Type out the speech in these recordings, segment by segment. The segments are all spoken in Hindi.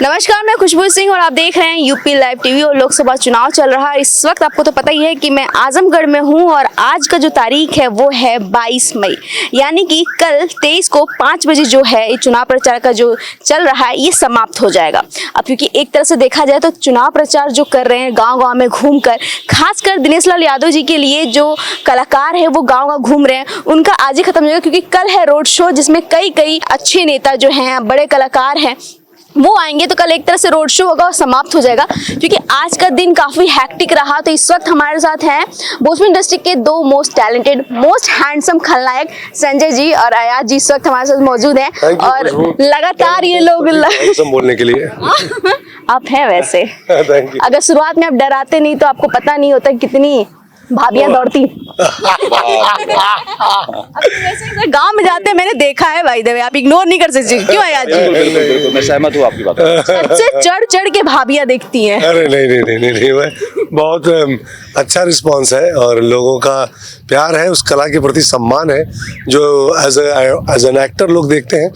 नमस्कार, मैं खुशबू सिंह और आप देख रहे हैं यूपी लाइव टीवी। और लोकसभा चुनाव चल रहा है इस वक्त। आपको तो पता ही है कि मैं आजमगढ़ में हूं और आज का जो तारीख है वो है 22 मई, यानी कि कल 23 को 5 बजे जो है ये चुनाव प्रचार का जो चल रहा है ये समाप्त हो जाएगा। अब क्योंकि एक तरह से देखा जाए तो चुनाव प्रचार जो कर रहे हैं गाँव-गाँव में घूमकर, खासकर दिनेश लाल यादव जी के लिए जो कलाकार है वो गाँव-गाँव घूम रहे हैं, उनका आज ही खत्म हो जाएगा। क्योंकि कल है रोड शो जिसमें कई अच्छे नेता जो हैं, बड़े कलाकार हैं, वो आएंगे। तो कल एक तरह से रोड शो होगा और समाप्त हो जाएगा। क्योंकि आज का दिन काफी हैक्टिक रहा। तो इस वक्त हमारे साथ हैं भोजपुर डिस्ट्रिक्ट के दो मोस्ट टैलेंटेड, मोस्ट हैंडसम खलनायक संजय जी और अयाज जी इस वक्त हमारे साथ मौजूद हैं। और लगातार ये लोग बोलने के लिए आप हैं वैसे अगर शुरुआत में आप डराते नहीं तो आपको पता नहीं होता कितनी भाभियां दौड़ती। गांव में जाते हैं, मैंने देखा है भाई देवे, आप इग्नोर नहीं कर सकते। क्यों आया जी? बिल्कुल, मैं सहमत हूँ आपकी बात से। सबसे चढ़ के भाभियां देखती हैं। अरे नहीं, बहुत अच्छा रिस्पांस है और लोगों का प्यार है, उस कला के प्रति सम्मान है जो एज एन एक्टर लोग देखते हैं।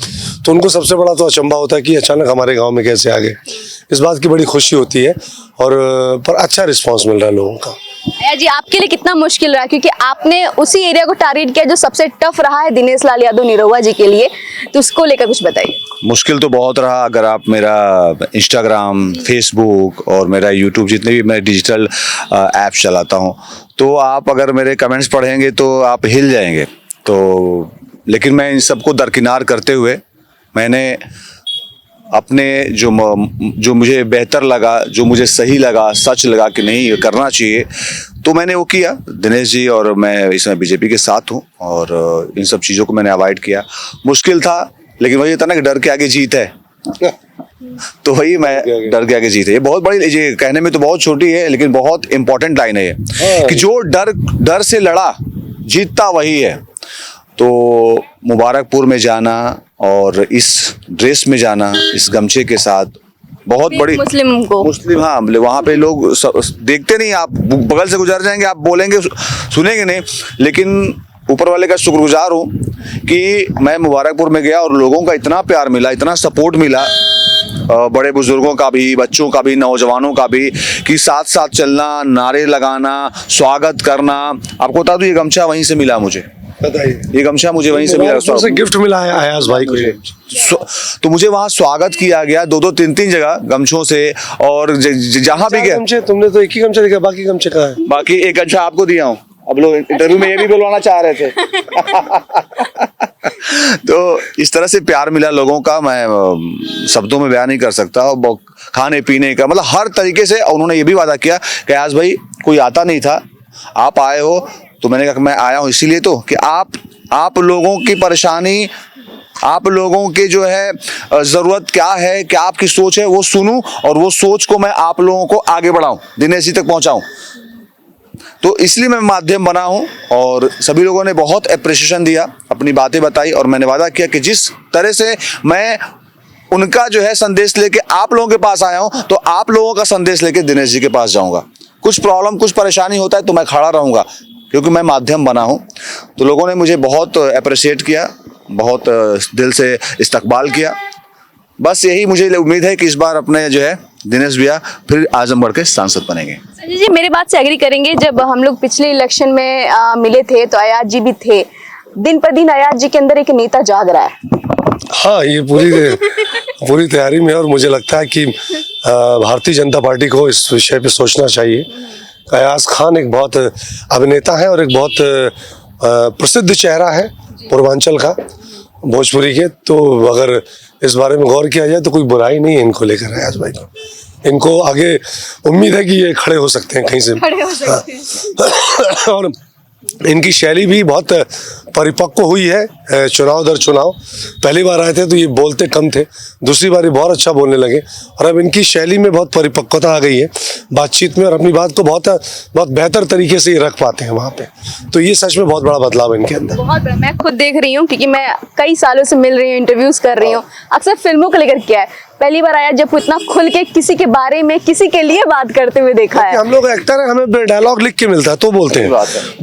तो उनको सबसे बड़ा तो अचंभा होता है कि अचानक हमारे गांव में कैसे आ गए। इस बात की बड़ी खुशी होती है और पर अच्छा रिस्पांस मिल रहा है लोगों का। जी आपके लिए कितना मुश्किल रहा, क्योंकि आपने उसी एरिया को टारगेट किया जो सबसे टफ रहा है दिनेश लाल यादव निरहुआ जी के लिए, तो उसको लेकर कुछ बताइए। मुश्किल तो बहुत रहा। अगर आप मेरा इंस्टाग्राम, फेसबुक और मेरा यूट्यूब, जितने भी मैं डिजिटल ऐप चलाता हूँ, तो आप अगर मेरे कमेंट्स पढ़ेंगे तो आप हिल जाएंगे। तो लेकिन मैं इन सबको दरकिनार करते हुए मैंने अपने जो मुझे बेहतर लगा, जो मुझे सही लगा, सच लगा कि नहीं ये करना चाहिए, तो मैंने वो किया। दिनेश जी और मैं इसमें बीजेपी के साथ हूँ और इन सब चीज़ों को मैंने अवॉइड किया। मुश्किल था, लेकिन वही था ना कि डर के आगे जीत है। तो वही मैं डर के आगे जीत है। ये बहुत बड़ी, ये कहने में तो बहुत छोटी है लेकिन बहुत इंपॉर्टेंट लाइन है ये, कि जो डर से लड़ा जीतता वही है। तो मुबारकपुर में जाना और इस ड्रेस में जाना, इस गमछे के साथ, बहुत बड़ी मुस्लिम, हाँ, वहाँ पे लोग देखते नहीं, आप बगल से गुजर जाएंगे, आप बोलेंगे सुनेंगे नहीं, लेकिन ऊपर वाले का शुक्रगुजार हूँ कि मैं मुबारकपुर में गया और लोगों का इतना प्यार मिला, इतना सपोर्ट मिला, बड़े बुजुर्गों का भी, बच्चों का भी, नौजवानों का भी, कि साथ साथ चलना, नारे लगाना, स्वागत करना। आपको बता दूं ये गमछा वहीं से मिला मुझे, बताइए। ये गमछा मुझे वहीं से मिला, से गिफ्ट मिला है अयाज भाई को। तो मुझे वहाँ स्वागत किया गया 2-2, 3-3 जगह गमछों से। और जहाँ भी गया, तुमने तो एक ही गमछा दिखा, बाकी गमछे कहाँ है? बाकी एक गमछा आपको दिया हूँ। अब लोग इंटरव्यू में ये भी बुलवाना चाह रहे थे। तो इस तरह से प्यार मिला लोगों का, मैं शब्दों में बयान नहीं कर सकता। और खाने पीने का, मतलब हर तरीके से। उन्होंने ये भी वादा किया कि अयाज भाई कोई आता नहीं था, आप आए हो। तो मैंने कहा कि मैं आया हूँ इसीलिए तो कि आप लोगों की परेशानी, आप लोगों के जो है ज़रूरत क्या है, क्या आपकी सोच है, वो सुनूं और वो सोच को मैं आप लोगों को आगे बढ़ाऊं, दिनेश जी तक पहुंचाऊं। तो इसलिए मैं माध्यम बना हूं और सभी लोगों ने बहुत अप्रिसिएशन दिया, अपनी बातें बताई। और मैंने वादा किया कि जिस तरह से मैं उनका जो है संदेश लेके आप लोगों के पास आया हूं, तो आप लोगों का संदेश लेके दिनेश जी के पास जाऊंगा। कुछ प्रॉब्लम, कुछ परेशानी होता है तो मैं खड़ा रहूंगा, क्योंकि मैं माध्यम बना हूं। तो लोगों ने मुझे बहुत अप्रिशिएट किया, बहुत दिल से इस्तकबाल किया। बस यही मुझे उम्मीद है कि इस बार अपने जो है दिनेश भैया फिर आजमगढ़ के सांसद बनेंगे। संजय जी मेरी बात से एग्री करेंगे, जब हम लोग पिछले इलेक्शन में मिले थे तो अयाज जी भी थे। दिन पर दिन अयाज जी के अंदर एक नेता जाग रहा है। हाँ, ये पूरी तैयारी में है और मुझे लगता है कि भारतीय जनता पार्टी को इस विषय पे सोचना चाहिए। अयाज खान एक बहुत अभिनेता है और एक बहुत प्रसिद्ध चेहरा है पूर्वांचल का, भोजपुरी के। तो अगर इस बारे में गौर किया जाए तो कोई बुराई नहीं है इनको लेकर, अयाज भाई को। इनको आगे उम्मीद है कि ये खड़े हो सकते हैं कहीं से। खड़े हो सकते हैं। और इनकी शैली भी बहुत परिपक्व हुई है चुनाव दर चुनाव। पहली बार आए थे तो ये बोलते कम थे, दूसरी बार ये बहुत अच्छा बोलने लगे और अब इनकी शैली में बहुत परिपक्वता आ गई है बातचीत में और अपनी बात को बहुत बेहतर तरीके से ये रख पाते हैं वहाँ पे। तो ये सच में बहुत बड़ा बदलाव है इनके अंदर। बहुत मैं खुद देख रही हूँ, क्योंकि मैं कई सालों से मिल रही हूँ, इंटरव्यूज कर रही हूँ। अक्सर फिल्मों को लेकर क्या है, पहली बार आया जब इतना खुल के किसी के बारे में, किसी के लिए बात करते हुए देखा है। हम लोग एक्टर हैं, हमें डायलॉग लिख के मिलता है तो बोलते हैं,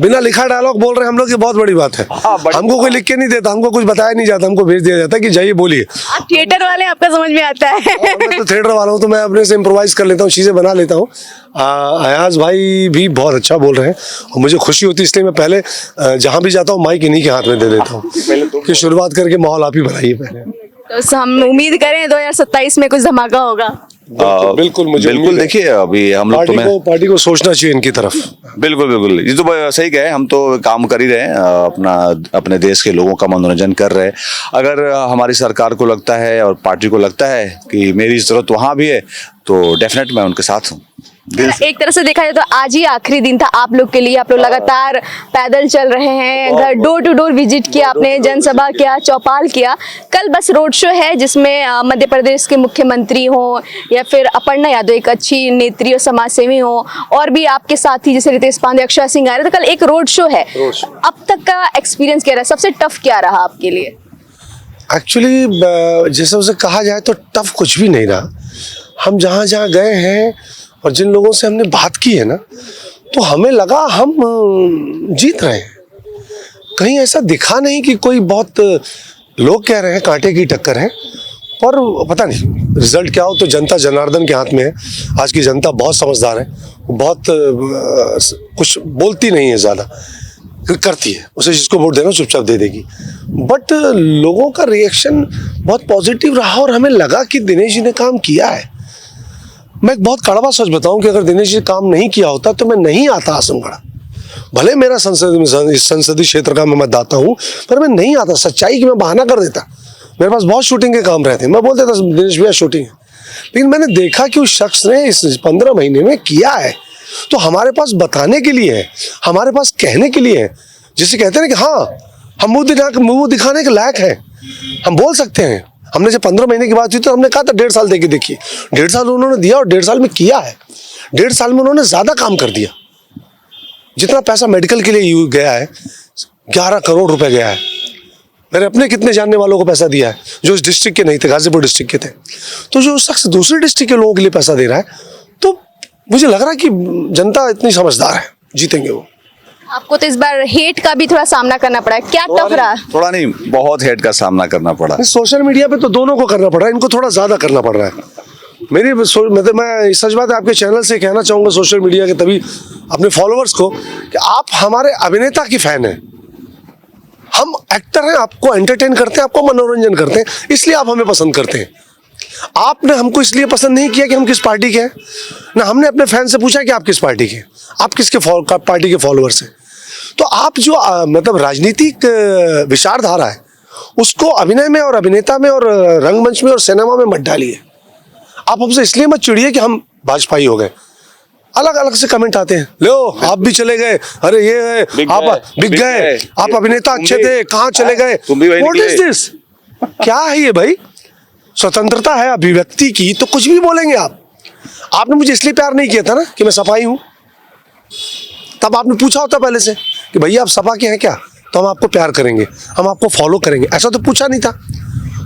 बिना लिखा डायलॉग बोल रहे हैं हम लोग, ये बहुत बड़ी बात है। हमको कोई लिख के नहीं देता, हमको कुछ बताया नहीं जाता, हमको भेज दिया जाता है कि जाइए बोलिए। आप थिएटर वाले, आपका समझ में आता है। मैं तो थिएटर वाला हूँ, तो मैं अपने से इम्प्रोवाइज कर लेता हूँ, चीजें बना लेता हूँ। अयाज भाई भी बहुत अच्छा बोल रहे हैं और मुझे खुशी होती है, इसलिए मैं पहले जहाँ भी जाता हूँ माइक इन्हीं के हाथ में दे देता हूँ कि शुरुआत करके माहौल आप ही बनाइए पहले। तो हम उम्मीद करें 2027 में कुछ धमाका होगा। बिल्कुल मुझे बिल्कुल। देखिए अभी हम लोग पार्टी को सोचना चाहिए इनकी तरफ। बिल्कुल बिल्कुल, ये तो सही कहे, हम तो काम कर ही रहे हैं, अपने देश के लोगों का मनोरंजन कर रहे हैं। अगर हमारी सरकार को लगता है और पार्टी को लगता है कि मेरी जरूरत वहाँ भी है तो डेफिनेट मैं उनके साथ हूँ। एक तरह से देखा जाए तो आज ही आखिरी दिन था आप लोग के लिए। आप लोग लगातार पैदल चल रहे हैं, घर डोर टू डोर विजिट किया आपने, जनसभा किया, चौपाल किया। कल बस रोड शो है जिसमें मध्य प्रदेश के मुख्यमंत्री हो या फिर अपर्णा यादव एक अच्छी नेत्री और समाजसेवी हो, और भी आपके साथी जैसे रितेश पांडे, अक्षय सिंह आ रहे, तो कल एक रोड शो है। अब तक का एक्सपीरियंस क्या रहा, सबसे टफ क्या रहा आपके लिए? एक्चुअली जैसे उसे कहा जाए तो टफ कुछ भी नहीं रहा। हम जहाँ जहाँ गए हैं और जिन लोगों से हमने बात की है ना, तो हमें लगा हम जीत रहे हैं। कहीं ऐसा दिखा नहीं कि कोई बहुत लोग कह रहे हैं कांटे की टक्कर है, पर पता नहीं रिजल्ट क्या हो, तो जनता जनार्दन के हाथ में है। आज की जनता बहुत समझदार है, बहुत कुछ बोलती नहीं है, ज़्यादा करती है, उसे जिसको वोट देना चुपचाप दे देगी। बट लोगों का रिएक्शन बहुत पॉजिटिव रहा और हमें लगा कि दिनेश जी ने काम किया है। मैं एक बहुत कड़वा सच बताऊं कि अगर दिनेश जी काम नहीं किया होता तो मैं नहीं आता आजमगढ़। भले मेरा संसदीय क्षेत्र का मैं मतदाता हूं, पर मैं नहीं आता। सच्चाई की मैं बहाना कर देता, मेरे पास बहुत शूटिंग के काम रहते, मैं बोल देता दिनेश भैया शूटिंग है। लेकिन मैंने देखा कि उस शख्स ने इस 15 महीने में किया है, तो हमारे पास बताने के लिए है, हमारे पास कहने के लिए है। जिसे कहते हैं कि हाँ हम मुंह दिखाने के लायक हैं, हम बोल सकते हैं। हमने जब 15 महीने की बात हुई तो हमने कहा था 1.5 साल देके देखिए। 1.5 साल उन्होंने दिया और 1.5 साल में किया है। 1.5 साल में उन्होंने ज्यादा काम कर दिया। जितना पैसा मेडिकल के लिए गया है, 11 करोड़ रुपए गया है। मैंने अपने कितने जानने वालों को पैसा दिया है जो इस डिस्ट्रिक्ट के नहीं थे, गाजीपुर डिस्ट्रिक्ट के थे। तो जो शख्स दूसरे डिस्ट्रिक्ट के लोगों के लिए पैसा दे रहा है, तो मुझे लग रहा है कि जनता इतनी समझदार है, जीतेंगे वो। आपको तो इस बार हेट का भी थोड़ा सामना करना पड़ा है, क्या टफ रहा? थोड़ा नहीं, बहुत हेट का सामना करना पड़ा। सोशल मीडिया पे तो दोनों को करना पड़ रहा है, इनको थोड़ा ज्यादा करना पड़ रहा है। मतलब मैं सच बात है आपके चैनल से कहना चाहूंगा सोशल मीडिया के तभी अपने फॉलोअर्स को कि आप हमारे अभिनेता की फैन हैं, हम एक्टर हैं, आपको एंटरटेन करते हैं, आपको मनोरंजन करते हैं, इसलिए आप हमें पसंद करते हैं। आपने हमको इसलिए पसंद नहीं किया कि हम किस पार्टी के हैं, ना हमने अपने फैन से पूछा कि आप किस पार्टी के, आप किसके पार्टी के फॉलोअर्स हैं। तो आप जो मतलब राजनीतिक विचारधारा है उसको अभिनय में और अभिनेता में और रंगमंच में और सिनेमा में मत डालिए। आप हमसे इसलिए मत चिढ़िए कि हम भाजपाई हो गए। अलग अलग से कमेंट आते हैं, लो आप भी चले गए, अरे ये है आप बिक गए, आप अभिनेता अच्छे थे, कहाँ चले गए, व्हाट इज दिस? क्या है ये भाई? स्वतंत्रता है अभिव्यक्ति की, तो कुछ भी बोलेंगे आप। आपने मुझे इसलिए प्यार नहीं किया था ना कि मैं सपाई हूं, तब आपने पूछा होता पहले से कि भैया आप सपा के हैं क्या, तो हम आपको प्यार करेंगे, हम आपको फॉलो करेंगे। ऐसा तो पूछा नहीं था।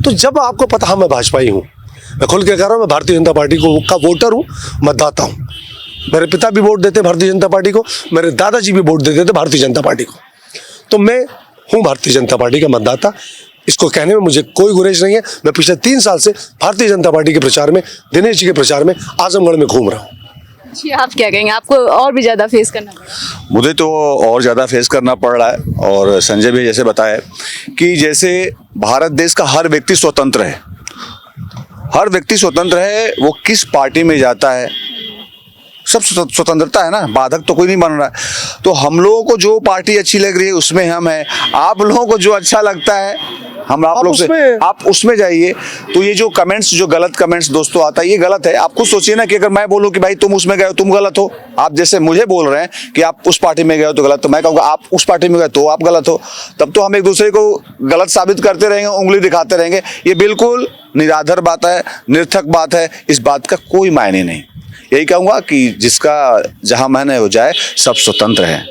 तो जब आपको पता हाँ मैं भाजपाई हूँ, मैं खुल के कह रहा हूँ, मैं भारतीय जनता पार्टी का वोटर हूँ, मतदाता हूँ। मेरे पिता भी वोट देते भारतीय जनता पार्टी को, मेरे दादाजी भी वोट देते थे भारतीय जनता पार्टी को। तो मैं हूँ भारतीय जनता पार्टी का मतदाता। इसको कहने में मुझे कोई गुरेज नहीं है। मैं पिछले 3 साल से भारतीय जनता पार्टी के प्रचार में, दिनेश जी के प्रचार में आजमगढ़ में घूम रहा हूँ। जी, आप क्या कहेंगे? आपको और भी ज्यादा फेस करना पड़ा? मुझे तो और ज़्यादा फेस करना पड़ रहा है। और संजय भी जैसे बताया कि जैसे भारत देश का हर व्यक्ति स्वतंत्र है, हर व्यक्ति स्वतंत्र है, वो किस पार्टी में जाता है सब स्वतंत्रता है ना, बाधक तो कोई नहीं बन रहा है। तो हम लोगों को जो पार्टी अच्छी लग रही है उसमें हम हैं, आप लोगों को जो अच्छा लगता है हम आप लोग से आप उसमें जाइए। तो ये जो कमेंट्स, जो गलत कमेंट्स दोस्तों आता है, ये गलत है। आप खुद सोचिए ना कि अगर मैं बोलूं कि भाई तुम उसमें गए हो तुम गलत हो, आप जैसे मुझे बोल रहे हैं कि आप उस पार्टी में गए हो तो गलत, तो मैं कहूँगा आप उस पार्टी में गए तो आप गलत हो, तब तो हम एक दूसरे को गलत साबित करते रहेंगे, उंगली दिखाते रहेंगे। ये बिल्कुल निराधार बात है, निरर्थक बात है, इस बात का कोई मायने नहीं। यही कहूँगा कि जिसका जहाँ मन है वो जाए, सब स्वतंत्र है।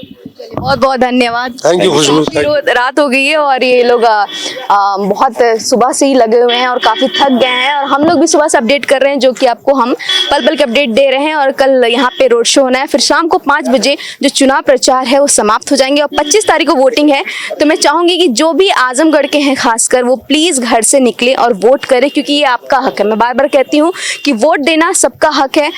बहुत बहुत धन्यवाद। थैंक यू खुशबू। काफी रात हो गई है और ये लोग बहुत सुबह से ही लगे हुए हैं और काफी थक गए हैं और हम लोग भी सुबह से अपडेट कर रहे हैं, जो कि आपको हम पल पल के अपडेट दे रहे हैं। और कल यहाँ पे रोड शो होना है, फिर शाम को 5 बजे जो चुनाव प्रचार है वो समाप्त हो जाएंगे और 25 तारीख को वोटिंग है। तो मैं चाहूंगी कि जो भी आजमगढ़ के हैं खासकर वो प्लीज घर से निकले और वोट करें, क्योंकि ये आपका हक है। मैं बार बार कहती हूँ कि वोट देना सबका हक है।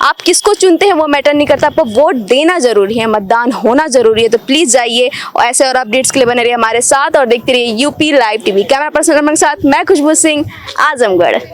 आप किसको चुनते हैं वो मैटर नहीं करता, आपको वोट देना जरूरी है, मतदान होना जरूरी है। तो प्लीज जाइए और ऐसे और अपडेट्स के लिए बने रहिए हमारे साथ और देखते रहिए UP live TV. Camera person के साथ मैं खुशबू सिंह, आजमगढ़।